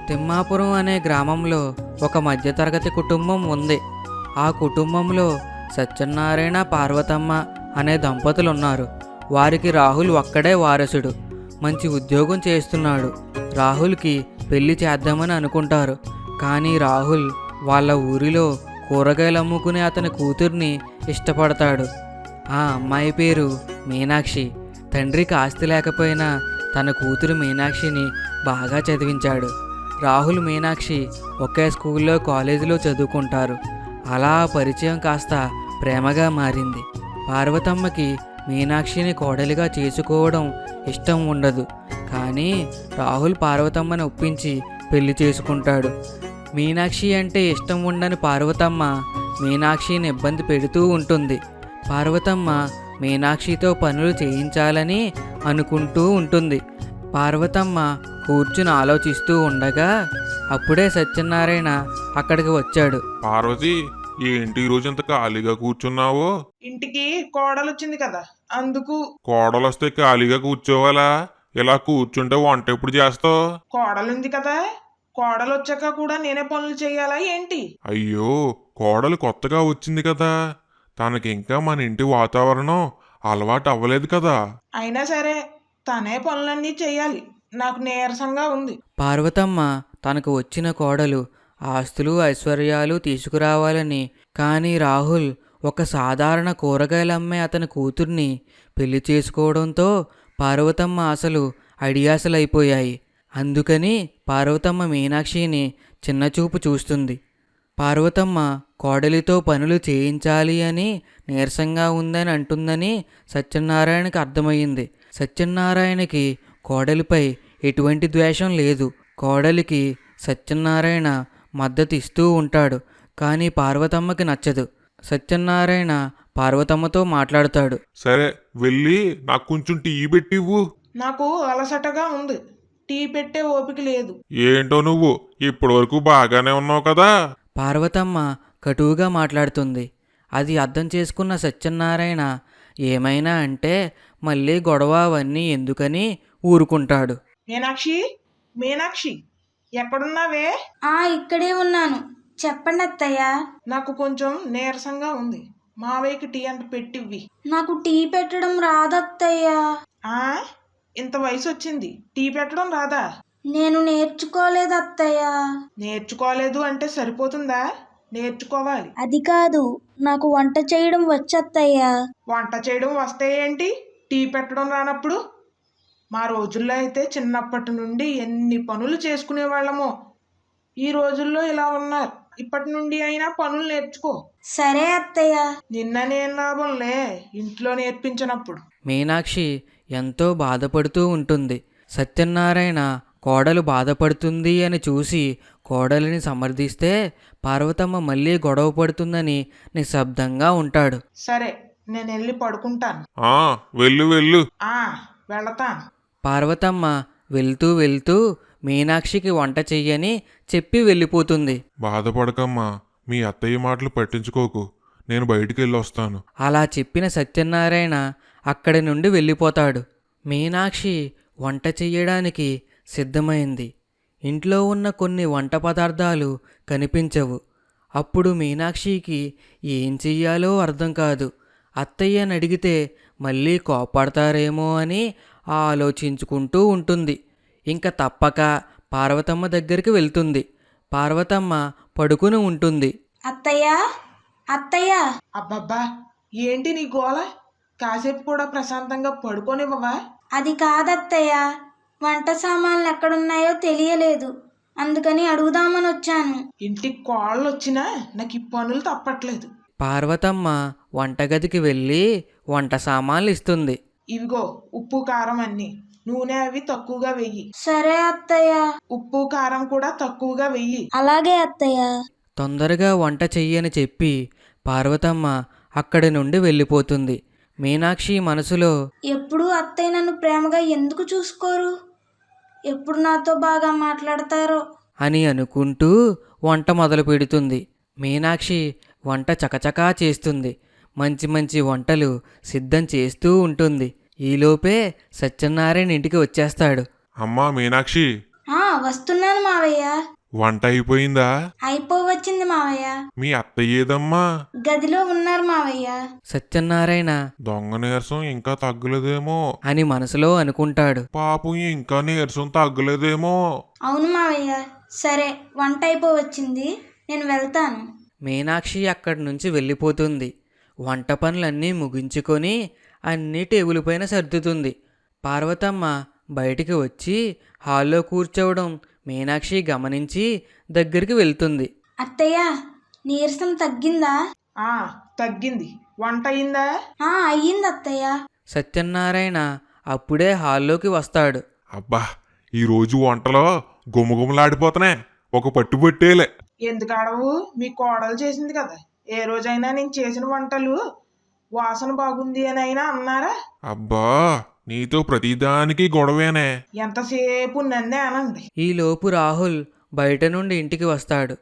తిమ్మాపురం అనే గ్రామంలో ఒక మధ్యతరగతి కుటుంబం ఉంది. ఆ కుటుంబంలో సత్యనారాయణ, పార్వతమ్మ అనే దంపతులు ఉన్నారు. వారికి రాహుల్ ఒక్కడే వారసుడు. మంచి ఉద్యోగం చేస్తున్నాడు. రాహుల్కి పెళ్లి చేద్దామని అనుకుంటారు. కానీ రాహుల్ వాళ్ళ ఊరిలో కూరగాయలు అమ్ముకునే అతని కూతుర్ని ఇష్టపడతాడు. ఆ అమ్మాయి పేరు మీనాక్షి. తండ్రికి ఆస్తి లేకపోయినా తన కూతురు మీనాక్షిని బాగా చదివించాడు. రాహుల్, మీనాక్షి ఒకే స్కూల్లో, కాలేజీలో చదువుకుంటారు. అలా పరిచయం కాస్త ప్రేమగా మారింది. పార్వతమ్మకి మీనాక్షిని కోడలిగా చేసుకోవడం ఇష్టం ఉండదు. కానీ రాహుల్ పార్వతమ్మని ఒప్పించి పెళ్లి చేసుకుంటాడు. మీనాక్షి అంటే ఇష్టం ఉండని పార్వతమ్మ మీనాక్షిని ఇబ్బంది పెడుతూ ఉంటుంది. పార్వతమ్మ మీనాక్షితో పనులు చేయించాలని అనుకుంటూ ఉంటుంది. పార్వతమ్మ కూర్చుని ఆలోచిస్తూ ఉండగా అప్పుడే సత్యనారాయణ అక్కడికి వచ్చాడు. పార్వతి, ఏంటి ఈ రోజంత ఖాళీగా కూర్చున్నావో? ఇంటికి కోడలు వచ్చింది కదా, అందుకు. కోడలొస్తే ఖాళీగా కూర్చోవాలా? ఇలా కూర్చుంటే వంట ఎప్పుడు చేస్తావు? కోడలుంది కదా, కోడలు వచ్చాక కూడా నేనే పనులు చెయ్యాలా ఏంటి? అయ్యో, కోడలు కొత్తగా వచ్చింది కదా, తనకి ఇంకా మన ఇంటి వాతావరణం అలవాటు అవ్వలేదు కదా. అయినా సరే తనే పనులన్నీ చెయ్యాలి. నాకు నీరసంగా ఉంది. పార్వతమ్మ తనకు వచ్చిన కోడలు ఆస్తులు, ఐశ్వర్యాలు తీసుకురావాలని, కానీ రాహుల్ ఒక సాధారణ కూరగాయలు అమ్మే అతని కూతుర్ని పెళ్లి చేసుకోవడంతో పార్వతమ్మ ఆశలు అడియాసలైపోయాయి. అందుకని పార్వతమ్మ మీనాక్షిని చిన్నచూపు చూస్తుంది. పార్వతమ్మ కోడలితో పనులు చేయించాలి అని నీరసంగా ఉందని అంటుందని సత్యనారాయణకి అర్థమయ్యింది. సత్యనారాయణకి కోడలిపై ఎటువంటి ద్వేషం లేదు. కోడలికి సత్యనారాయణ మద్దతు ఇస్తూ ఉంటాడు. కానీ పార్వతమ్మకి నచ్చదు. సత్యనారాయణ పార్వతమ్మతో మాట్లాడతాడు. సరే, వెళ్ళి నాకు కొంచెం టీ పెట్టివ్వు. నాకు అలసటగా ఉంది. టీ పెట్టే ఓపిక లేదు. ఏంటో నువ్వు ఇప్పటి వరకు బాగానే ఉన్నావు కదా. పార్వతమ్మ కటువుగా మాట్లాడుతుంది. అది అర్థం చేసుకున్న సత్యనారాయణ ఏమైనా అంటే మళ్ళీ గొడవ అవన్నీ ఎందుకని ఊరుకుంటాడు. మీనాక్షి, మీనాక్షి, ఎక్కడున్నావే? ఇక్కడే ఉన్నాను. చెప్పండి అత్తయ్య. నాకు కొంచెం నీరసంగా ఉంది. మావయ్యకి టీ అంత పెట్టివ్వి. నాకు టీ పెట్టడం రాదత్తయ్య. ఆ ఇంత వయసు వచ్చింది, టీ పెట్టడం రాదా? నేను నేర్చుకోలేదు అత్తయ్య. నేర్చుకోలేదు అంటే సరిపోతుందా? నేర్చుకోవాలి. అది కాదు, నాకు వంట చేయడం వచ్చత్తయ్య. వంట చేయడం వస్తే ఏంటి, టీ పెట్టడం రానప్పుడు? మా రోజుల్లో అయితే చిన్నప్పటి నుండి ఎన్ని పనులు చేసుకునే వాళ్ళమో. ఈ రోజుల్లో ఇలా ఉన్నారు. ఇప్పటి నుండి అయినా పనులు నేర్చుకో. సరే అత్తయ్య. నిన్న నేను లాభంలే ఇంట్లో నేర్పించినప్పుడు. మీనాక్షి ఎంతో బాధపడుతూ ఉంటుంది. సత్యనారాయణ కోడలు బాధపడుతుంది అని చూసి కోడలిని సమర్థిస్తే పార్వతమ్మ మళ్ళీ గొడవ పడుతుందని నిశ్శబ్దంగా ఉంటాడు. సరే, నేను వెళ్ళి పడుకుంటాను. వెళ్ళు వెళ్ళు. వెళతాను. పార్వతమ్మ వెళ్తూ వెళ్తూ మీనాక్షికి వంట చెయ్యని చెప్పి వెళ్ళిపోతుంది. బాధపడకమ్మా, మీ అత్తయ్య మాటలు పట్టించుకోకు, నేను బయటికి వెళ్ళి వస్తాను. అలా చెప్పిన సత్యనారాయణ అక్కడి నుండి వెళ్ళిపోతాడు. మీనాక్షి వంట చెయ్యడానికి సిద్ధమైంది. ఇంట్లో ఉన్న కొన్ని వంట పదార్థాలు కనిపించవు. అప్పుడు మీనాక్షికి ఏం చెయ్యాలో అర్థం కాదు. అత్తయ్యని అడిగితే మళ్ళీ కోపడతారేమో అని ఆలోచించుకుంటూ ఉంటుంది. ఇంకా తప్పక పార్వతమ్మ దగ్గరికి వెళ్తుంది. పార్వతమ్మ పడుకుని ఉంటుంది. అత్తయ్య, అత్తయ్య. అబ్బబ్బా, ఏంటి నీ గోల? కాసేపు కూడా ప్రశాంతంగా పడుకోనివ్వవా? అది కాదత్తయ్య, వంట సామాన్లు ఎక్కడున్నాయో తెలియలేదు, అందుకని అడుగుదామని వచ్చాను. ఇంటికి కోళ్ళు వచ్చినా నాకు ఈ పనులు తప్పట్లేదు. పార్వతమ్మ వంటగదికి వెళ్ళి వంట సామాన్లు ఇస్తుంది. ఇవిగో ఉప్పు, కారం అన్నీ. నూనె అవి తక్కువగా వెయ్యి. సరే అత్తయ్య. ఉప్పు, కారం కూడా తక్కువగా వెయ్యి. అలాగే అత్తయ్య. తొందరగా వంట చెయ్యని చెప్పి పార్వతమ్మ అక్కడి నుండి వెళ్ళిపోతుంది. మీనాక్షి మనసులో, ఎప్పుడు అత్తయ్య నన్ను ప్రేమగా ఎందుకు చూసుకోరు? ఎప్పుడు నాతో బాగా మాట్లాడతారో అని అనుకుంటూ వంట మొదలు పెడుతుంది. మీనాక్షి వంట చకచకా చేస్తుంది. మంచి మంచి వంటలు సిద్ధం చేస్తూ ఉంటుంది. ఈలోపే సత్యనారాయణ ఇంటికి వచ్చేస్తాడు. అమ్మా మీనాక్షి, వస్తున్నాను మావయ్య. వంట అయిపోయిందా? అయిపోవచ్చింది మావయ్య. మీ అత్తయ్య ఏదమ్మా? గదిలో ఉన్నారు మావయ్య. సత్యనారాయణ దొంగ నీరసం ఇంకా తగ్గలేదేమో. అని మనసులో అనుకుంటాడు. పాపం ఇంకా నీరసం తగ్గలేదేమో. అవును మావయ్య. సరే, వంట అయిపోవచ్చింది, నేను వెళ్తాను. మీనాక్షి అక్కడి నుంచి వెళ్ళిపోతుంది. వంట పనులన్నీ ముగించుకొని అన్నీ టేబుల్ పైన సర్దుతుంది. పార్వతమ్మ బయటికి వచ్చి హాల్లో కూర్చోవడం మీనాక్షి గమనించి దగ్గరికి వెళ్తుంది. అత్తయ్య, నీరసం తగ్గిందా? ఆ తగ్గింది. వంట అయిందా? అయ్యింది అత్తయ్య. సత్యనారాయణ అప్పుడే హాల్లోకి వస్తాడు. అబ్బా, ఈరోజు వంటలో గుమగుమలాడిపోతానే. ఒక పట్టుబట్టేలే. ఎందుకు ఆడవు? మీ కోడలు చేసింది కదా. ఏ రోజైనా నేను చేసిన వంటలు వాసన బాగుంది అని అయినా అన్నారా? అబ్బా, నీతో ప్రతిదానికి గొడవేనే. ఎంతసేపు నన్నే అనండి. ఈలోపు రాహుల్ బయట నుండి ఇంటికి వస్తాడు.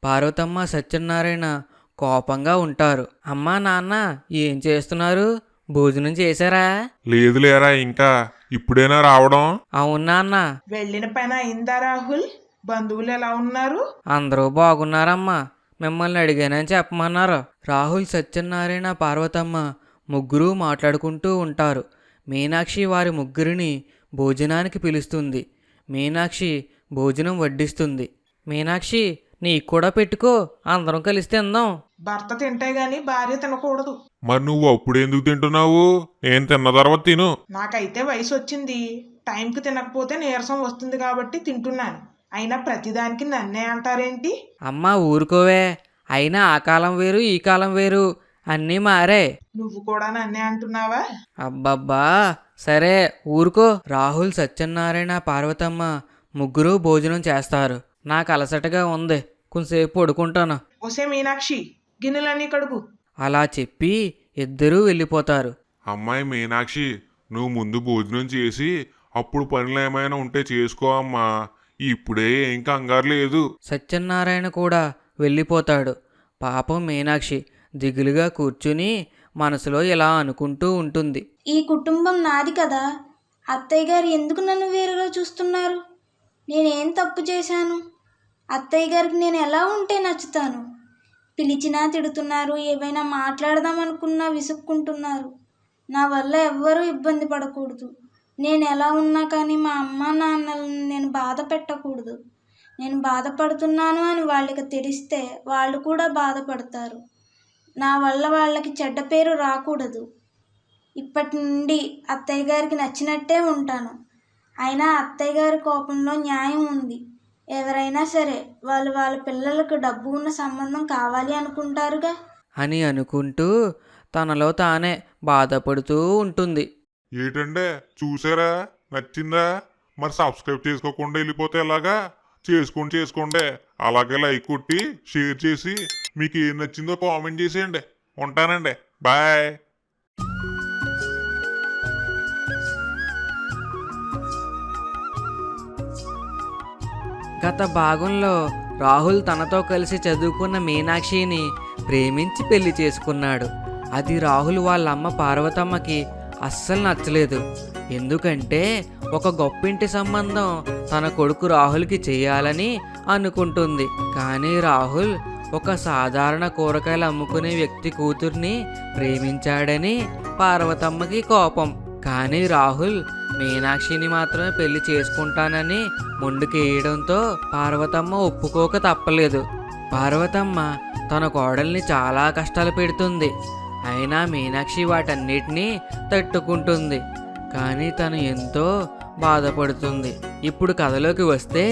పార్వతమ్మ సత్యనారాయణ కోపంగా ఉంటారు. అమ్మా నాన్న ఏం చేస్తున్నారు? భోజనం చేశారా? లేదు లేరా, ఇంకా ఇప్పుడైనా రావడం? అవునా అన్న? వెళ్ళిన పని అయిందా రాహుల్? బంధువులు ఎలా ఉన్నారు? అందరూ బాగున్నారమ్మా. మిమ్మల్ని అడిగానని చెప్పమన్నారు. రాహుల్, సత్యనారాయణ, పార్వతమ్మ ముగ్గురు మాట్లాడుకుంటూ ఉంటారు. మీనాక్షి వారి ముగ్గురిని భోజనానికి పిలుస్తుంది. మీనాక్షి భోజనం వడ్డిస్తుంది. మీనాక్షి, నీకు కూడా పెట్టుకో, అందరం కలిసి తిందాం. భర్త తింటే గాని భార్య తినకూడదు. మరి నువ్వు అప్పుడెందుకు తింటున్నావు? నేను తిన్న తర్వాత తిను. నాకైతే వయసు వచ్చింది. టైంకి తినకపోతే నీరసం వస్తుంది కాబట్టి తింటున్నాను. అయినా ప్రతిదానికి నన్నే అంటారేంటి? అమ్మా ఊరుకోవే. అయినా ఆ కాలం వేరు ఈ కాలం వేరు, అన్నీ మారే. నువ్వు కూడా నన్నే అంటున్నావా? అబ్బబ్బా, సరే ఊరుకో. రాహుల్, సత్యనారాయణ, పార్వతమ్మ ముగ్గురు భోజనం చేస్తారు. నాకు అలసటగా ఉంది, కొంతసేపు పడుకుంటాను. ఒసే మీనాక్షి, గిన్నెలన్నీ కడుగు. అలా చెప్పి ఇద్దరూ వెళ్ళిపోతారు. అమ్మాయి మీనాక్షి, నువ్వు ముందు భోజనం చేసి అప్పుడు పనులు ఏమైనా ఉంటే చేసుకో అమ్మా. ఇప్పుడే ఏం కంగారు లేదు. సత్యనారాయణ కూడా వెళ్ళిపోతాడు. పాపం మీనాక్షి దిగులుగా కూర్చుని మనసులో ఇలా అనుకుంటూ ఉంటుంది. ఈ కుటుంబం నాది కదా. అత్తయ్య గారు ఎందుకు నన్ను వేరుగా చూస్తున్నారు? నేనేం తప్పు చేశాను? అత్తయ్య గారికి నేను ఎలా ఉంటే నచ్చుతాను? పిలిచినా తిడుతున్నారు, ఏవైనా మాట్లాడదామనుకున్నా విసుక్కుంటున్నారు. నా వల్ల ఎవ్వరూ ఇబ్బంది పడకూడదు. నేను ఎలా ఉన్నా కానీ మా అమ్మ నాన్నలను నేను బాధ పెట్టకూడదు. నేను బాధపడుతున్నాను అని వాళ్ళకి తెలిస్తే వాళ్ళు కూడా బాధపడతారు. నా వల్ల వాళ్ళకి చెడ్డ పేరు రాకూడదు. ఇప్పటి నుండి అత్తయ్య గారికి నచ్చినట్టే ఉంటాను. అయినా అత్తయ్య గారి కోపంలో న్యాయం ఉంది. ఎవరైనా సరే వాళ్ళ పిల్లలకు డబ్బు ఉన్న సంబంధం కావాలి అనుకుంటారుగా అని అనుకుంటూ తనలో తానే బాధపడుతూ ఉంటుంది. ఏంటంటే చూసారా, నచ్చిందా? మరి సబ్స్క్రైబ్ చేసుకోకుండా వెళ్ళిపోతే ఎలాగా? చేసుకోండి. అలాగే లైక్ కొట్టి షేర్ చేసి మీకు ఏం నచ్చిందో కామెంట్ చేసేయండి. ఉంటానండి, బాయ్. గత భాగంలో రాహుల్ తనతో కలిసి చదువుకున్న మీనాక్షిని ప్రేమించి పెళ్లి చేసుకున్నాడు. అది రాహుల్ వాళ్ళ అమ్మ పార్వతమ్మకి అస్సలు నచ్చలేదు. ఎందుకంటే ఒక గొప్పింటి సంబంధం తన కొడుకు రాహుల్కి చేయాలని అనుకుంటుంది. కానీ రాహుల్ ఒక సాధారణ కూరగాయలు అమ్ముకునే వ్యక్తి కూతుర్ని ప్రేమించాడని పార్వతమ్మకి కోపం. కానీ రాహుల్ మీనాక్షిని మాత్రమే పెళ్లి చేసుకుంటానని మొండికేయడంతో పార్వతమ్మ ఒప్పుకోక తప్పలేదు. పార్వతమ్మ తన కోడల్ని చాలా కష్టాలు పెడుతుంది. అయినా మీనాక్షి వాటన్నిటినీ తట్టుకుంటుంది. కానీ తను ఎంతో బాధపడుతుంది. ఇప్పుడు కథలోకి వస్తే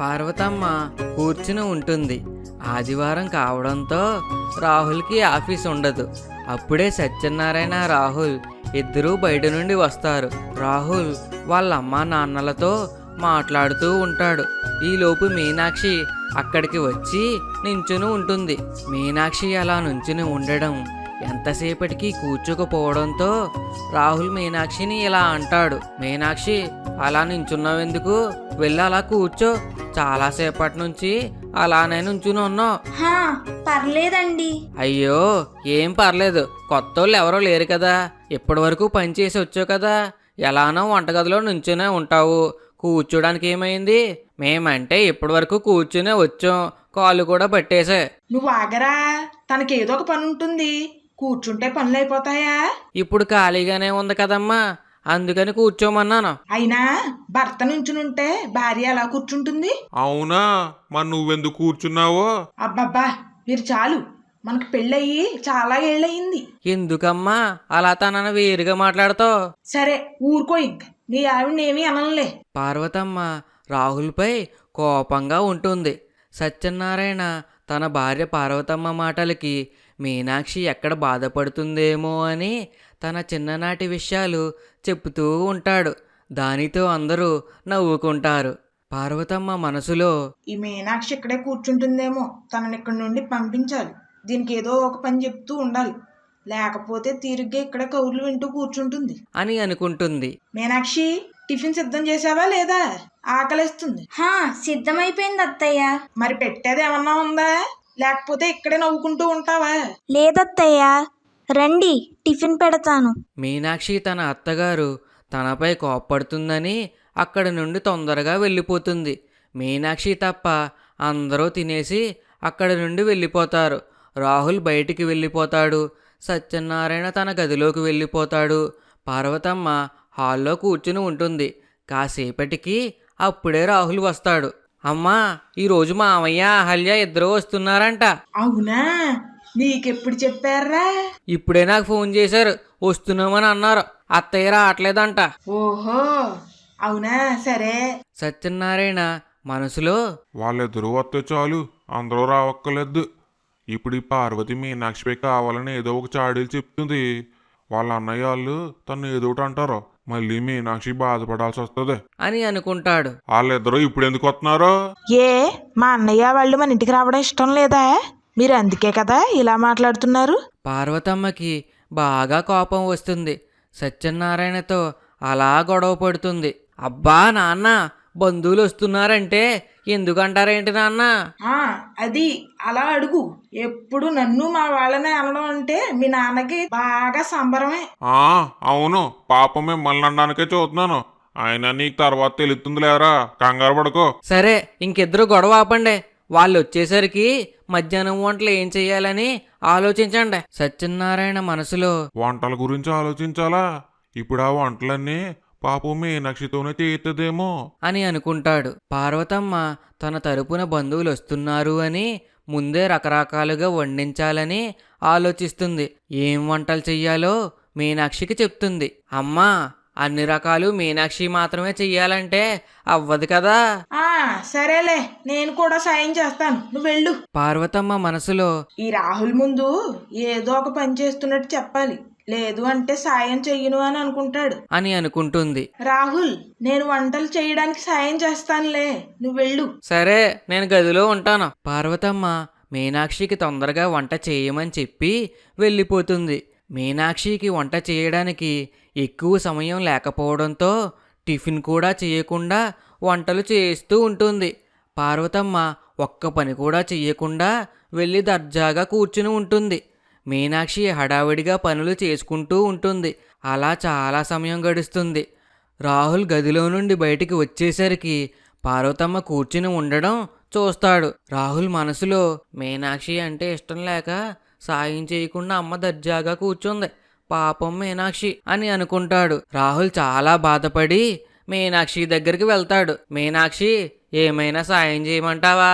పార్వతమ్మ కూర్చుని ఉంటుంది. ఆదివారం కావడంతో రాహుల్కి ఆఫీస్ ఉండదు. అప్పుడే సత్యనారాయణ, రాహుల్ ఇద్దరూ బయట నుండి వస్తారు. రాహుల్ వాళ్ళ అమ్మా నాన్నలతో మాట్లాడుతూ ఉంటాడు. ఈలోపు మీనాక్షి అక్కడికి వచ్చి నించుని ఉంటుంది. మీనాక్షి అలా నుంచుని ఉండడం ఎంతసేపటికి కూర్చోకపోవడంతో రాహుల్ మీనాక్షిని ఇలా అంటాడు. మీనాక్షి, అలా నించున్నావెందుకు? వెళ్ళి అలా కూర్చో. చాలాసేపటి నుంచి అలానే నుంచుని ఉన్నావు. పర్లేదండి. అయ్యో, ఏం పర్లేదు. కొత్త వాళ్ళు ఎవరో లేరు కదా. ఇప్పటి వరకు పని చేసి వచ్చావు కదా. ఎలానో వంటగదిలో నుంచునే ఉంటావు. కూర్చోడానికి ఏమైంది? మేమంటే ఇప్పటి వరకు కూర్చునే వచ్చాం, కాళ్ళు కూడా పట్టేసే. నువ్వు ఆగరా, తనకేదో ఒక పని ఉంటుంది. కూర్చుంటే పనులు అయిపోతాయా? ఇప్పుడు ఖాళీగానే ఉంది కదమ్మా, అందుకని కూర్చోమన్నాను. అయినా భర్త నుంచునుంటే భార్య ఎలా కూర్చుంటుంది? అవునా, మరి నువ్వెందుకు కూర్చున్నావో? అబ్బబ్బా, మీరు చాలు. మనకు పెళ్ళయి చాలా ఏళ్ళయింది. ఎందుకమ్మా అలా తనని వేరుగా మాట్లాడతావు? సరే ఊరుకో, ఇంక మీ ఆవిడనేమీ అనలే. పార్వతమ్మ రాహుల్పై కోపంగా ఉంటుంది. సత్యనారాయణ తన భార్య పార్వతమ్మ మాటలకి మీనాక్షి ఎక్కడ బాధపడుతుందేమో అని తన చిన్ననాటి విషయాలు చెప్తూ ఉంటాడు. దానితో అందరూ నవ్వుకుంటారు. పార్వతమ్మ మనసులో, ఈ మీనాక్షి ఇక్కడే కూర్చుంటుందేమో, తనని ఇక్కడి నుండి పంపించాలి. దీనికి ఏదో ఒక పని చెప్తూ ఉండాలి, లేకపోతే తీరిగ్గా ఇక్కడే కౌర్లు వింటూ కూర్చుంటుంది అని అనుకుంటుంది. మీనాక్షి, టిఫిన్ సిద్ధం చేసావా లేదా? ఆకలిస్తుంది. హా, సిద్ధమైపోయింది అత్తయ్య. మరి పెట్టేది ఏమన్నా ఉందా, లేకపోతే ఇక్కడే నవ్వుకుంటూ ఉంటావా? లేదత్తయ్య, రండి టిఫిన్ పెడతాను. మీనాక్షి తన అత్తగారు తనపై కోప్పడుతుందని అక్కడి నుండి తొందరగా వెళ్ళిపోతుంది. మీనాక్షి తప్ప అందరూ తినేసి అక్కడి నుండి వెళ్ళిపోతారు. రాహుల్ బయటికి వెళ్ళిపోతాడు. సత్యనారాయణ తన గదిలోకి వెళ్ళిపోతాడు. పార్వతమ్మ హాల్లో కూర్చుని ఉంటుంది. కాసేపటికి అప్పుడే రాహుల్ వస్తాడు. అమ్మా, ఈరోజు మామయ్య అహల్య ఇద్దరూ వస్తున్నారంట. అవునా, నీకెప్పుడు చెప్పారా? ఇప్పుడే నాకు ఫోన్ చేశారు, వస్తున్నామని అన్నారు. అత్తయ్య రావట్లేదంట. ఓహో, అవునా, సరే. సత్యనారాయణ మనసులో, వాళ్ళిద్దరూ వస్తే చాలు, అందరూ రావక్కర్లేదు. ఇప్పుడు ఈ పార్వతి మీనాక్షిపై కావాలని ఏదో ఒక చాడీలు చెప్తుంది. వాళ్ళ అన్నయ్య వాళ్ళు తను ఏదో ఒకటి అంటారు, మళ్ళీ మీనాక్షి బాధపడాల్సి వస్తుంది అని అనుకుంటాడు. వాళ్ళిద్దరూ ఇప్పుడు ఎందుకు వస్తున్నారో? ఏ, మా అన్నయ్య వాళ్ళు మన ఇంటికి రావడం ఇష్టం లేదా? మీరు అందుకే కదా ఇలా మాట్లాడుతున్నారు? పార్వతమ్మకి బాగా కోపం వస్తుంది. సత్యనారాయణతో అలా గొడవ పడుతుంది. అబ్బా నాన్న, బంధువులు వస్తున్నారంటే ఎందుకంటారేంటి నాన్న? అది అలా అడుగు. ఎప్పుడు నన్ను మా వాళ్ళనే అనడం అంటే మీ నాన్నకి బాగా సంబరమే. అవును, పాపం మిమ్మల్ని అనడానికే చూస్తున్నాను. ఆయన నీకు తర్వాత తెలుస్తుంది లేరా, కంగారు పడుకో. సరే, ఇంకిద్దరు గొడవ ఆపండి. వాళ్ళు వచ్చేసరికి మధ్యాహ్నం వంటలు ఏం చెయ్యాలని ఆలోచించండి. సత్యనారాయణ మనసులో, వంటల గురించి ఆలోచించాలా? ఇప్పుడు ఆ వంటలన్నీ పాపం మీనాక్షితోనే చేయిద్దేమో అని అనుకుంటాడు. పార్వతమ్మ తన తరపున బంధువులు వస్తున్నారు అని ముందే రకరకాలుగా వండించాలని ఆలోచిస్తుంది. ఏం వంటలు చెయ్యాలో మీనాక్షికి చెప్తుంది. అమ్మా, అన్ని రకాలు మీనాక్షి మాత్రమే చెయ్యాలంటే అవ్వదు కదా. సరేలే, నేను కూడా సాయం చేస్తాను, నువ్వు వెళ్ళు. పార్వతమ్మ మనసులో, ఈ రాహుల్ ముందు ఏదో ఒక పని చేస్తున్నట్టు చెప్పాలి, లేదు అంటే సాయం చెయ్యను అని అనుకుంటాడు అని అనుకుంటుంది. రాహుల్, నేను వంటలు చేయడానికి సాయం చేస్తానులే, నువ్వు వెళ్ళు. సరే, నేను గదిలో ఉంటాను. పార్వతమ్మ మీనాక్షికి తొందరగా వంట చేయమని చెప్పి వెళ్ళిపోతుంది. మీనాక్షికి వంట చేయడానికి ఎక్కువ సమయం లేకపోవడంతో టిఫిన్ కూడా చేయకుండా వంటలు చేస్తూ ఉంటుంది. పార్వతమ్మ ఒక్క పని కూడా చెయ్యకుండా వెళ్ళి దర్జాగా కూర్చుని ఉంటుంది. మీనాక్షి హడావిడిగా పనులు చేసుకుంటూ ఉంటుంది. అలా చాలా సమయం గడుస్తుంది. రాహుల్ గదిలో నుండి బయటికి వచ్చేసరికి పార్వతమ్మ కూర్చుని ఉండడం చూస్తాడు. రాహుల్ మనసులో, మీనాక్షి అంటే ఇష్టం లేక సాయం చేయకుండా అమ్మ దర్జాగా కూర్చుంది, పాపం మీనాక్షి అని అనుకుంటాడు. రాహుల్ చాలా బాధపడి మీనాక్షి దగ్గరికి వెళ్తాడు. మీనాక్షి, ఏమైనా సాయం చేయమంటావా?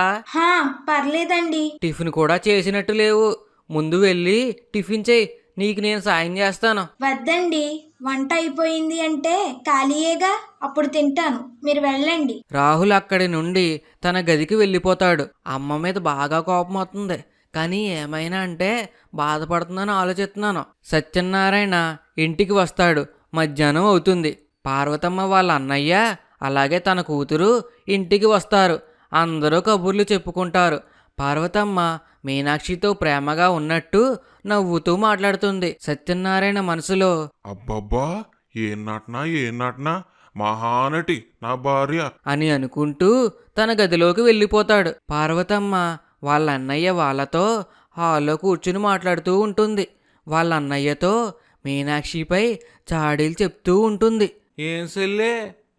పర్లేదండి. టిఫిన్ కూడా చేసినట్టు లేవు, ముందు వెళ్ళి టిఫిన్ చేయి, నీకు నేను సాయం చేస్తాను. వద్దండి, వంట అయిపోయింది అంటే ఖాళీయేగా, అప్పుడు తింటాను, మీరు వెళ్ళండి. రాహుల్ అక్కడి నుండి తన గదికి వెళ్ళిపోతాడు. అమ్మ మీద బాగా కోపం అవుతుంది, కానీ ఏమైనా అంటే బాధపడుతుందని ఆలోచిస్తున్నాను. సత్యనారాయణ ఇంటికి వస్తాడు. మధ్యాహ్నం అవుతుంది. పార్వతమ్మ వాళ్ళ అన్నయ్య అలాగే తన కూతురు ఇంటికి వస్తారు. అందరూ కబుర్లు చెప్పుకుంటారు. పార్వతమ్మ మీనాక్షితో ప్రేమగా ఉన్నట్టు నవ్వుతూ మాట్లాడుతుంది. సత్యనారాయణ మనసులో, అబ్బబ్బా, ఏం నటనా, మహానటి నా భార్య అని అనుకుంటూ తన గదిలోకి వెళ్ళిపోతాడు. పార్వతమ్మ వాళ్ళ అన్నయ్య వాళ్ళతో హాల్లో కూర్చుని మాట్లాడుతూ ఉంటుంది. వాళ్ళ అన్నయ్యతో మీనాక్షిపై చాడీలు చెప్తూ ఉంటుంది. ఏం సెల్లే,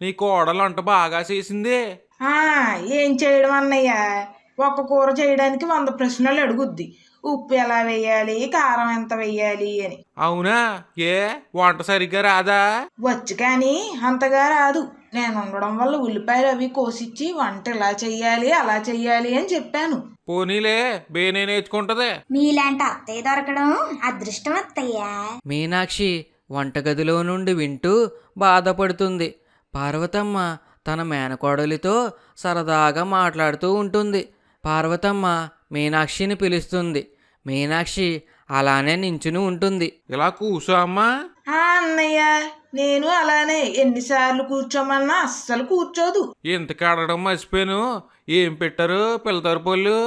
నీ కోడలు వంట బాగా చేసింది. ఆ, ఏం చేయడం అన్నయ్య, ఒక కూర చేయడానికి 100 ప్రశ్నలు అడుగుద్ది. ఉప్పు ఎలా వేయాలి, కారం ఎంత వేయాలి అని. అవునా? ఏ వంట సరిగ్గా రాదా? వచ్చు కానీ అంతగా రాదు. నేను ఉండడం వల్ల ఉల్లిపాయలు అవి కోసిచ్చి వంట ఇలా చెయ్యాలి అలా చెయ్యాలి అని చెప్పాను. పోనీలే, బేనే నేర్చుకుంటది. మీలాంటి అత్తయ్య దొరకడం అదృష్టం అత్తయ్య. మీనాక్షి వంటగదిలో నుండి వింటూ బాధపడుతుంది. పార్వతమ్మ తన మేనకోడలితో సరదాగా మాట్లాడుతూ ఉంటుంది. పార్వతమ్మ మీనాక్షిని పిలుస్తుంది. మీనాక్షి అలానే నించుని ఉంటుంది. ఇలా కూసో అమ్మా. ఆ అన్నయ్య, నేను అలానే ఎన్నిసార్లు కూర్చోమన్నా అస్సలు కూర్చోదు. ఇంతకి అడగడం మర్చిపోయాను. ఏం పెట్టారు పిల్లతరు పళ్ళు?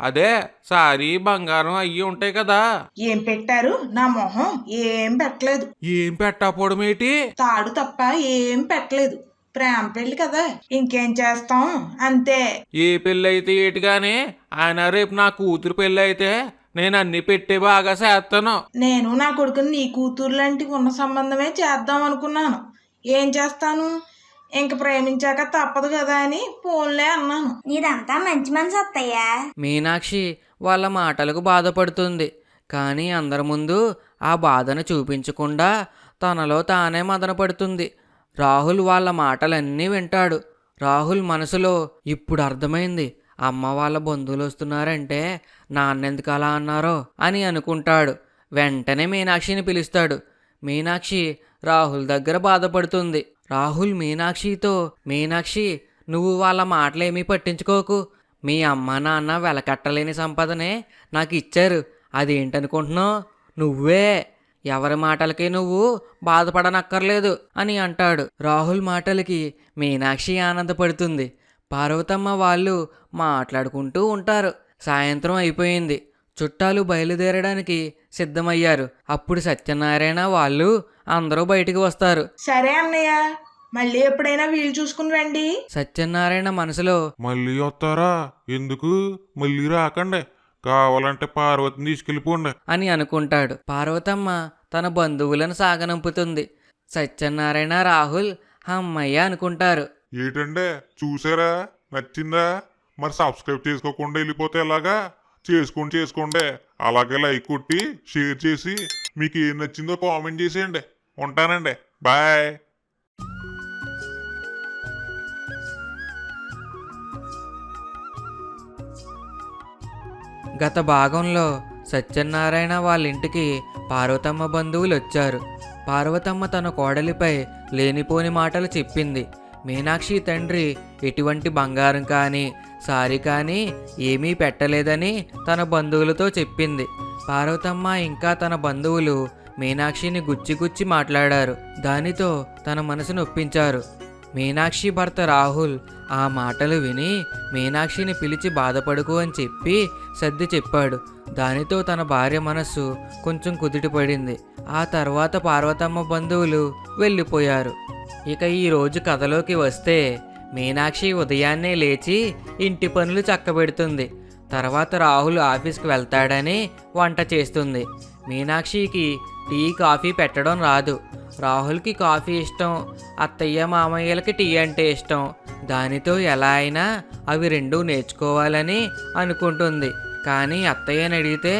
అదే సారీ బంగారం అయ్యి ఉంటాయి కదా. ఏం పెట్టారు? నా మొహం ఏం పెట్టలేదు. ఏం పెట్టకపోవడం ఏంటి? తాడు తప్ప ఏం పెట్టలేదు. ప్రేమ పెళ్లి కదా, ఇంకేం చేస్తాం, అంతే. ఏ పెళ్ళి అయితే ఏటిగానే, ఆయన రేపు నా కూతురు పెళ్ళి అయితే నేను అన్ని పెట్టే బాగా చేస్తాను. నేను నా కొడుకుని నీ కూతురు లాంటి ఉన్న సంబంధమే చేద్దాం అనుకున్నాను. ఏం చేస్తాను, ఇంక ప్రేమించాక తప్పదు కదా అని ఫోన్లే అన్నాను. నీదంతా మంచి మనసు అత్తయ్య. మీనాక్షి వాళ్ళ మాటలకు బాధపడుతుంది. కానీ అందరి ముందు ఆ బాధను చూపించకుండా తనలో తానే మదనపడుతుంది. రాహుల్ వాళ్ళ మాటలన్నీ వింటాడు. రాహుల్ మనసులో ఇప్పుడు అర్థమైంది, అమ్మ వాళ్ళ బంధువులు వస్తున్నారంటే నాన్నెందుకు అలా అన్నారో అని అనుకుంటాడు. వెంటనే మీనాక్షిని పిలుస్తాడు. మీనాక్షి రాహుల్ దగ్గర బాధపడుతుంది. రాహుల్ మీనాక్షితో, మీనాక్షి నువ్వు వాళ్ళ మాటలేమీ పట్టించుకోకు. మీ అమ్మ నాన్న వెలకట్టలేని సంపదనే నాకు ఇచ్చారు. అదేంటనుకుంటున్నావు? నువ్వే. ఎవరి మాటలకి నువ్వు బాధపడనక్కర్లేదు అని అంటాడు. రాహుల్ మాటలకి మీనాక్షి ఆనందపడుతుంది. పార్వతమ్మ వాళ్ళు మాట్లాడుకుంటూ ఉంటారు. సాయంత్రం అయిపోయింది. చుట్టాలు బయలుదేరడానికి సిద్ధమయ్యారు. అప్పుడు సత్యనారాయణ వాళ్ళు అందరూ బయటికి వస్తారు. సరే అన్నయ్య, మళ్ళీ ఎప్పుడైనా వీలు చూసుకుని రండి. సత్యనారాయణ మనసులో, మళ్ళీ వస్తారా? ఎందుకు? మళ్ళీ రాకండి. కావాలంటే పార్వతిని తీసుకెళ్ళిపోండి. అని అనుకుంటాడు. పార్వతమ్మ తన బంధువులను సాగనంపుతుంది. సత్యనారాయణ రాహుల్ అమ్మయ్య అనుకుంటారు. ఏంటంటే చూసారా? నచ్చిందా? మరి సబ్స్క్రైబ్ చేసుకోకుండా వెళ్ళిపోతే ఎలాగా? చేసుకోండి. అలాగే లైక్ కొట్టి షేర్ చేసి మీకు ఏం నచ్చిందో కామెంట్ చేసేయండి. ఉంటానండి, బాయ్. గత భాగంలో సత్యనారాయణ వాళ్ళ ఇంటికి పార్వతమ్మ బంధువులు వచ్చారు. పార్వతమ్మ తన కోడలిపై లేనిపోని మాటలు చెప్పింది. మీనాక్షి తండ్రి ఎటువంటి బంగారం కానీ సారీ కానీ ఏమీ పెట్టలేదని తన బంధువులతో చెప్పింది. పార్వతమ్మ ఇంకా తన బంధువులు మీనాక్షిని గుచ్చి మాట్లాడారు. దానితో తన మనసును ఒప్పించారు. మీనాక్షి భర్త రాహుల్ ఆ మాటలు విని మీనాక్షిని పిలిచి బాధపడుకు అని చెప్పి సర్ది చెప్పాడు. దానితో తన భార్య మనస్సు కొంచెం కుదుటపడింది. ఆ తర్వాత పార్వతమ్మ బంధువులు వెళ్ళిపోయారు. ఇక ఈ రోజు కథలోకి వస్తే, మీనాక్షి ఉదయాన్నే లేచి ఇంటి పనులు చక్కబెడుతుంది. తర్వాత రాహుల్ ఆఫీస్కి వెళ్తాడని వంట చేస్తుంది. మీనాక్షికి టీ కాఫీ పెట్టడం రాదు. రాహుల్కి కాఫీ ఇష్టం, అత్తయ్య మామయ్యలకి టీ అంటే ఇష్టం. దానితో ఎలా అయినా అవి రెండూ నేర్చుకోవాలని అనుకుంటుంది. కానీ అత్తయ్యని అడిగితే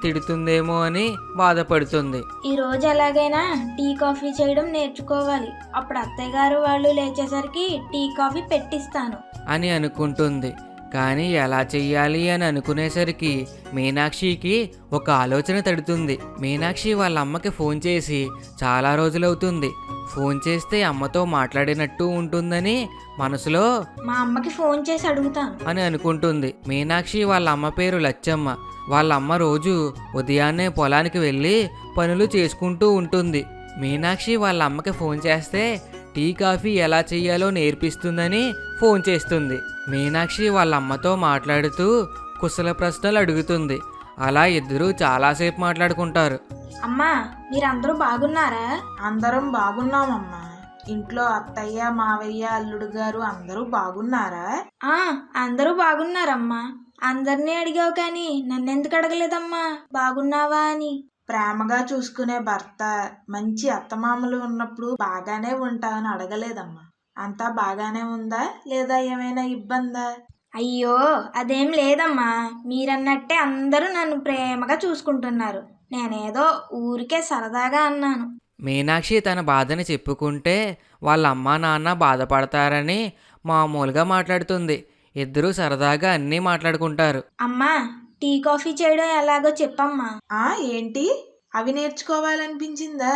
తిడుతుందేమో అని బాధపడుతుంది. ఈరోజు ఎలాగైనా టీ కాఫీ చేయడం నేర్చుకోవాలి. అప్పుడు అత్తయ్య గారు వాళ్ళు లేచేసరికి టీ కాఫీ పెట్టిస్తాను అని అనుకుంటుంది. కానీ ఎలా చెయ్యాలి అని అనుకునేసరికి మీనాక్షికి ఒక ఆలోచన తడుతుంది. మీనాక్షి వాళ్ళ అమ్మకి ఫోన్ చేసి చాలా రోజులవుతుంది. ఫోన్ చేస్తే అమ్మతో మాట్లాడినట్టు ఉంటుందని మనసులో మా అమ్మకి ఫోన్ చేసి అడుగుతాను అని అనుకుంటుంది. మీనాక్షి వాళ్ళ అమ్మ పేరు లచ్చమ్మ. వాళ్ళ అమ్మ రోజు ఉదయాన్నే పొలానికి వెళ్ళి పనులు చేసుకుంటూ ఉంటుంది. మీనాక్షి వాళ్ళ అమ్మకి ఫోన్ చేస్తే టీ కాఫీ ఎలా చెయ్యాలో నేర్పిస్తుందని ఫోన్ చేస్తుంది. మీనాక్షి వాళ్ళ అమ్మతో మాట్లాడుతూ కుశల ప్రశ్నలు అడుగుతుంది. అలా ఇద్దరూ చాలాసేపు మాట్లాడుకుంటారు. అమ్మా, మీరందరూ బాగున్నారా? అందరం బాగున్నామమ్మా. ఇంట్లో అత్తయ్య మావయ్య అల్లుడు గారు అందరూ బాగున్నారా? అందరూ బాగున్నారమ్మా. అందరినీ అడిగావు కానీ నన్నెందుకు అడగలేదమ్మా బాగున్నావా అని? ప్రేమగా చూసుకునే భర్త, మంచి అత్తమామలు ఉన్నప్పుడు బాగానే ఉంటావని అడగలేదమ్మా. అంతా బాగానే ఉందా లేదా ఏమైనా ఇబ్బందా? అయ్యో అదేం లేదమ్మా, మీరన్నట్టే అందరూ నన్ను ప్రేమగా చూసుకుంటున్నారు. నేనేదో ఊరికే సరదాగా అన్నాను. మీనాక్షి తన బాధని చెప్పుకుంటే వాళ్ళ అమ్మా నాన్న బాధపడతారని మామూలుగా మాట్లాడుతుంది. ఇద్దరూ సరదాగా అన్నీ మాట్లాడుకుంటారు. అమ్మా, టీ కాఫీ చేయడం ఎలాగో చెప్పమ్మా. ఏంటి? అవి నేర్చుకోవాలనిపించిందా?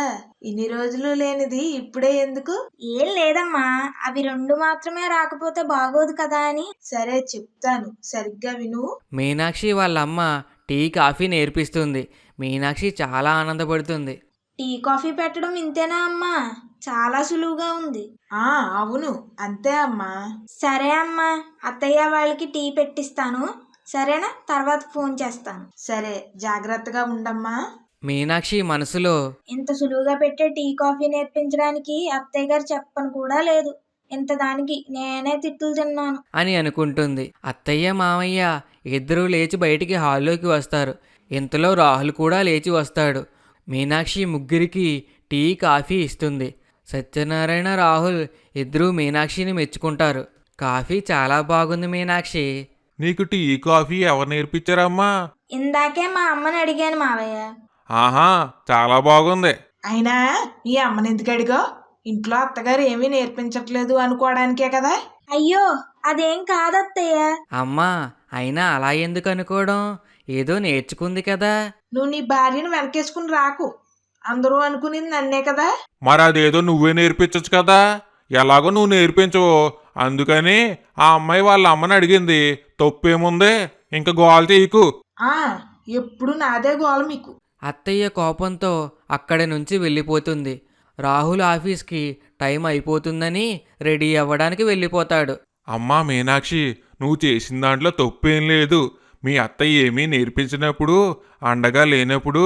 ఇన్ని రోజులు లేనిది ఇప్పుడే ఎందుకు? ఏం లేదమ్మా, అవి 2 మాత్రమే రాకపోతే బాగోదు కదా అని. సరే చెప్తాను, సరిగ్గా విను. మీనాక్షి వాళ్ళ అమ్మ టీ కాఫీ నేర్పిస్తుంది. మీనాక్షి చాలా ఆనందపడుతుంది. టీ కాఫీ పెట్టడం ఇంతేనా అమ్మా? చాలా సులువుగా ఉంది. అవును, అంతే అమ్మా. సరే అమ్మా, అత్తయ్య వాళ్ళకి టీ పెట్టిస్తాను. సరేనా? తర్వాత ఫోన్ చేస్తాను. సరే, జాగ్రత్తగా ఉండమ్మా. మీనాక్షి మనసులో ఇంత సులువుగా పెట్టే టీ కాఫీ నేర్పించడానికి అత్తయ్య గారు చెప్పను కూడా లేదు. ఇంత దానికి నేనే తిట్టులు తిన్నాను. అని అనుకుంటుంది. అత్తయ్య మామయ్య ఇద్దరూ లేచి బయటికి హాల్లోకి వస్తారు. ఇంతలో రాహుల్ కూడా లేచి వస్తాడు. మీనాక్షి ముగ్గురికి టీ కాఫీ ఇస్తుంది. సత్యనారాయణ రాహుల్ ఇద్దరూ మీనాక్షిని మెచ్చుకుంటారు. కాఫీ చాలా బాగుంది మీనాక్షి. నీకు టీ కాఫీ ఎవరు నేర్పించారమ్మా? ఇందాకే మా అమ్మని అడిగాను మావయ్య. ఆహా, చాలా బాగుంది. అయినా మీ అమ్మని ఎందుకు అడిగా? ఇంట్లో అత్తగారు ఏమీ నేర్పించట్లేదు అనుకోవడానికే కదా. అయ్యో అదేం కాదత్తయ్య. అమ్మా, అయినా అలా ఎందుకు అనుకోవడం? ఏదో నేర్చుకుంది కదా. నువ్వు నీ భార్యను వెనకేసుకుని రాకు. అందరూ అనుకునేది నన్నే కదా. మరి అదేదో నువ్వే నేర్పించచ్చు కదా. ఎలాగో నువ్వు నేర్పించవు, అందుకని ఆ అమ్మాయి వాళ్ళ అమ్మని అడిగింది. తప్పేముందే, ఇంక గోల చేయకు. ఎప్పుడు నాదే గోల మీకు. అత్తయ్య కోపంతో అక్కడి నుంచి వెళ్ళిపోతుంది. రాహుల్ ఆఫీస్కి టైం అయిపోతుందని రెడీ అవ్వడానికి వెళ్ళిపోతాడు. అమ్మా మీనాక్షి, నువ్వు చేసిన దాంట్లో తప్పేం లేదు. మీ అత్తయ్య ఏమీ నేర్పించినప్పుడు, అండగా లేనప్పుడు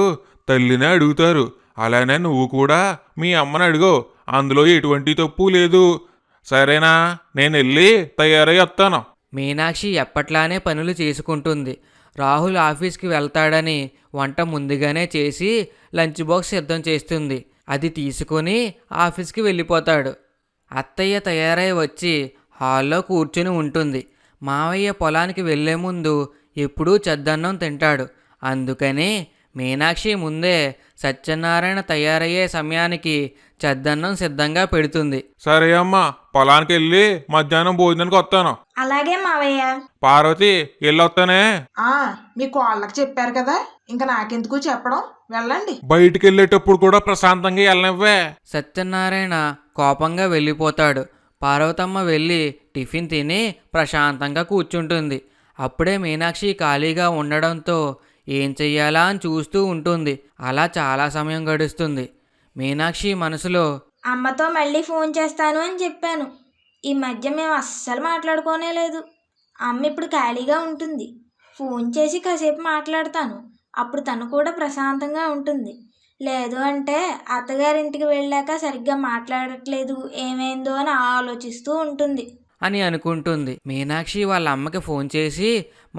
తల్లినే అడుగుతారు. అలానే నువ్వు కూడా మీ అమ్మని అడుగు, అందులో ఎటువంటి తప్పు లేదు. సరేనా? నేను వెళ్ళి తయారై వస్తాను. మీనాక్షి ఎప్పట్లానే పనులు చేసుకుంటుంది. రాహుల్ ఆఫీస్కి వెళ్తాడని వంట ముందుగానే చేసి లంచ్ బాక్స్ సిద్ధం చేస్తుంది. అది తీసుకొని ఆఫీస్కి వెళ్ళిపోతాడు. అత్తయ్య తయారై వచ్చి హాల్లో కూర్చుని ఉంటుంది. మావయ్య పొలానికి వెళ్లే ముందు ఎప్పుడూ చద్దన్నం తింటాడు. అందుకని మీనాక్షి ముందే సత్యనారాయణ తయారయ్యే సమయానికి చద్దన్నం సిద్ధంగా పెడుతుంది. సరే అమ్మా, పొలానికి వెళ్ళి మధ్యాహ్నం భోజనానికి వస్తాను. అలాగే మావయ్య. పార్వతి, వెళ్ళొస్తానే. మీ కోళ్ళకి చెప్పారు కదా, ఇంకా నాకెందుకు చెప్పడం, వెళ్ళండి. బయటికి వెళ్ళేటప్పుడు కూడా ప్రశాంతంగా వెళ్ళనివ్వే. సత్యనారాయణ కోపంగా వెళ్ళిపోతాడు. పార్వతమ్మ వెళ్ళి టిఫిన్ తిని ప్రశాంతంగా కూర్చుంటుంది. అప్పుడే మీనాక్షి ఖాళీగా ఉండడంతో ఏం చెయ్యాలా అని చూస్తూ ఉంటుంది. అలా చాలా సమయం గడుస్తుంది. మీనాక్షి మనసులో అమ్మతో మళ్ళీ ఫోన్ చేస్తాను అని చెప్పాను. ఈ మధ్య మేము అస్సలు మాట్లాడుకోనే లేదు. అమ్మ ఇప్పుడు ఖాళీగా ఉంటుంది. ఫోన్ చేసి కాసేపు మాట్లాడతాను. అప్పుడు తను కూడా ప్రశాంతంగా ఉంటుంది. లేదు అంటే అత్తగారింటికి వెళ్ళాక సరిగ్గా మాట్లాడట్లేదు, ఏమైందో అని ఆలోచిస్తూ ఉంటుంది అని అనుకుంటుంది. మీనాక్షి వాళ్ళ అమ్మకి ఫోన్ చేసి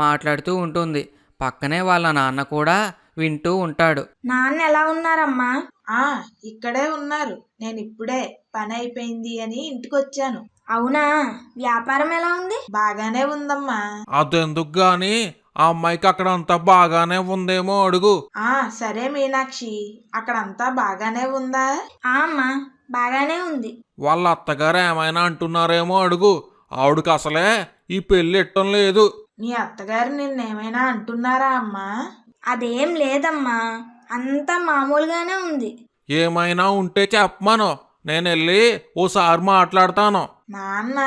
మాట్లాడుతూ ఉంటుంది. పక్కనే వాళ్ళ నాన్న కూడా వింటూ ఉంటాడు. నాన్న ఎలా ఉన్నారమ్మా? ఇక్కడే ఉన్నారు. నేను ఇప్పుడే పని అయిపోయింది అని ఇంటికి వచ్చాను. అవునా? వ్యాపారం ఎలా ఉంది? బాగానే ఉందమ్మా. అదెందుకు గాని ఆ అమ్మాయికి అక్కడ అంతా బాగానే ఉందేమో అడుగు. సరే మీనాక్షి, అక్కడంతా బాగానే ఉందా? అమ్మా, బాగానే ఉంది. వాళ్ళ అత్తగారు ఏమైనా అంటున్నారేమో అడుగు. ఆవిడకి అసలే ఈ పెళ్లి ఇట్టం లేదు. నీ అత్తగారు నిన్నేమైనా అంటున్నారా అమ్మా? అదేం లేదమ్మా, అంతా మామూలుగానే ఉంది. ఏమైనా ఉంటే చెప్పమను, నేను వెళ్ళి ఓసారి మాట్లాడతాను. నాన్న.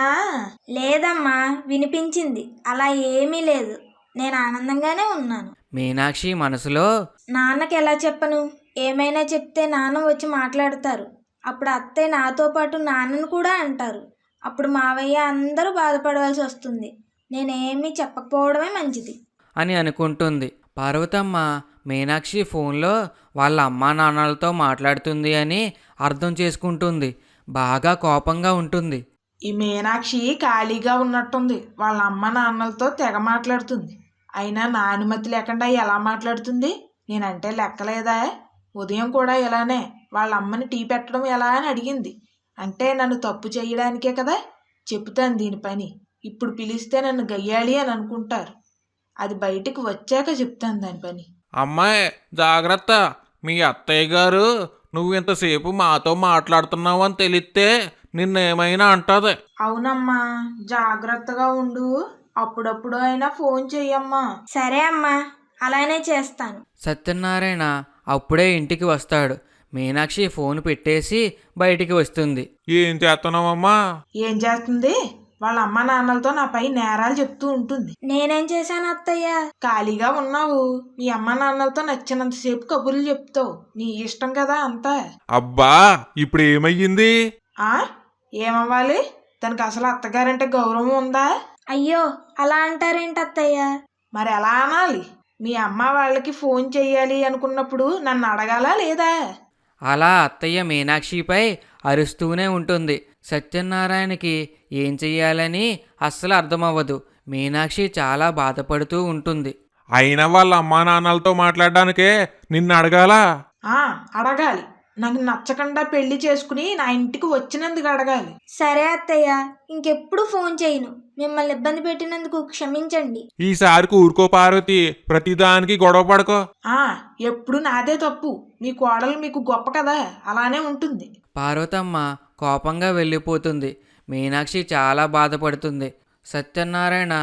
లేదమ్మా, వినిపించింది. అలా ఏమీ లేదు, నేను ఆనందంగానే ఉన్నాను. మీనాక్షి మనసులో నాన్నకి ఎలా చెప్పను? ఏమైనా చెప్తే నాన్న వచ్చి మాట్లాడతారు. అప్పుడు అత్తయ్య నాతో పాటు నాన్నను కూడా అంటారు. అప్పుడు మావయ్య అందరూ బాధపడవలసి వస్తుంది. నేనేమీ చెప్పకపోవడమే మంచిది అని అనుకుంటుంది. పార్వతమ్మ మీనాక్షి ఫోన్లో వాళ్ళ అమ్మా నాన్నలతో మాట్లాడుతుంది అని అర్థం చేసుకుంటుంది. బాగా కోపంగా ఉంటుంది. ఈ మీనాక్షి ఖాళీగా ఉన్నట్టుంది. వాళ్ళ అమ్మ నాన్నలతో తెగ మాట్లాడుతుంది. అయినా నా అనుమతి లేకుండా ఎలా మాట్లాడుతుంది? నేనంటే లెక్కలేదా? ఉదయం కూడా ఇలానే వాళ్ళ అమ్మని టీ పెట్టడం ఎలా అని అడిగింది. అంటే నన్ను తప్పు చేయడానికే కదా. చెప్తాను దీని పని. ఇప్పుడు పిలిస్తే నన్ను గయ్యాళి అని అనుకుంటారు. అది బయటికి వచ్చాక చెప్తాను దాని పని. అమ్మాయి జాగ్రత్త, మీ అత్తయ్య గారు నువ్వు ఇంతసేపు మాతో మాట్లాడుతున్నావు అని తెలిస్తే నిన్నేమైనా అంటది. అవునమ్మా, జాగ్రత్తగా ఉండు. అప్పుడప్పుడు అయినా ఫోన్ చెయ్యమ్మా. సరే అమ్మా, అలానే చేస్తాను. సత్యనారాయణ అప్పుడే ఇంటికి వస్తాడు. మీనాక్షి ఫోన్ పెట్టేసి బయటికి వస్తుంది. ఏం చేస్తున్నావమ్మా? ఏం చేస్తుంది? వాళ్ళ అమ్మ నాన్నలతో నాపై నేరాలు చెప్తూ ఉంటుంది. నేనేం చేశాను అత్తయ్య? ఖాళీగా ఉన్నావు, మీ అమ్మ నాన్నలతో నచ్చినంతసేపు కబుర్లు చెప్తావు. నీ ఇష్టం కదా అంతా. అబ్బా, ఇప్పుడు ఏమయ్యింది? ఆ ఏమవ్వాలి? తనకు అసలు అత్తగారంటే గౌరవం ఉందా? అయ్యో, అలా అంటారేంటి అత్తయ్య? మరి ఎలా అనాలి? మీ అమ్మ వాళ్ళకి ఫోన్ చెయ్యాలి అనుకున్నప్పుడు నన్ను అడగాలా లేదా? అలా అత్తయ్య మీనాక్షిపై అరుస్తూనే ఉంటుంది. సత్యనారాయణకి ఏం చెయ్యాలని అస్సలు అర్థమవ్వదు. మీనాక్షి చాలా బాధపడుతూ ఉంటుంది. అయినా వాళ్ళ అమ్మా నాన్నలతో మాట్లాడడానికే నిన్ను అడగాలా? అడగాలి. నాకు నచ్చకుండా పెళ్లి చేసుకుని నా ఇంటికి వచ్చినందుకు అడగాలి. సరే అత్తయ్య, ఇంకెప్పుడు ఫోన్ చేయను. మిమ్మల్ని ఇబ్బంది పెట్టినందుకు క్షమించండి. ఈసారికి ఊరుకో పార్వతి, ప్రతిదానికి గొడవ పడకో. ఎప్పుడు నాదే తప్పు. మీ కోడలు మీకు గొప్ప కదా, అలానే ఉంటుంది. పార్వతమ్మ కోపంగా వెళ్ళిపోతుంది. మీనాక్షి చాలా బాధపడుతుంది. సత్యనారాయణ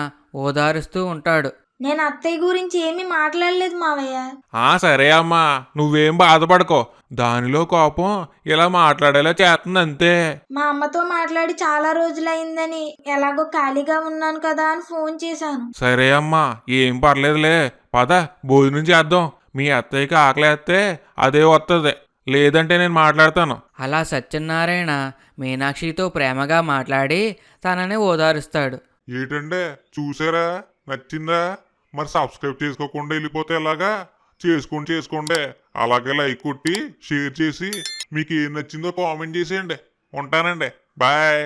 ఓదారుస్తూ ఉంటాడు. నేను అత్తయ్య గురించి ఏమీ మాట్లాడలేదు మావయ్య. సరే అమ్మా, నువ్వేం బాధపడకో. దానిలో కోపం ఇలా మాట్లాడేలా చేస్తుంది అంతే. మా అమ్మతో మాట్లాడి చాలా రోజులైందని, ఎలాగో ఖాళీగా ఉన్నాను కదా అని ఫోన్ చేశాను. సరే అమ్మా, ఏం పర్లేదులే. పద, భోజనం చేద్దాం. మీ అత్తయ్యకి ఆకలేస్తే అదే వస్తుంది, లేదంటే నేను మాట్లాడతాను. అలా సత్యనారాయణ మీనాక్షితో ప్రేమగా మాట్లాడి తనని ఓదారుస్తాడు. ఏంటంటే చూసారా, నచ్చిందా? మరి సబ్స్క్రైబ్ చేసుకోకుండా వెళ్ళిపోతే ఎలాగా? చేసుకోండి. అలాగే లైక్ కొట్టి షేర్ చేసి మీకు ఏం నచ్చిందో కామెంట్ చేసేయండి. ఉంటానండి, బాయ్.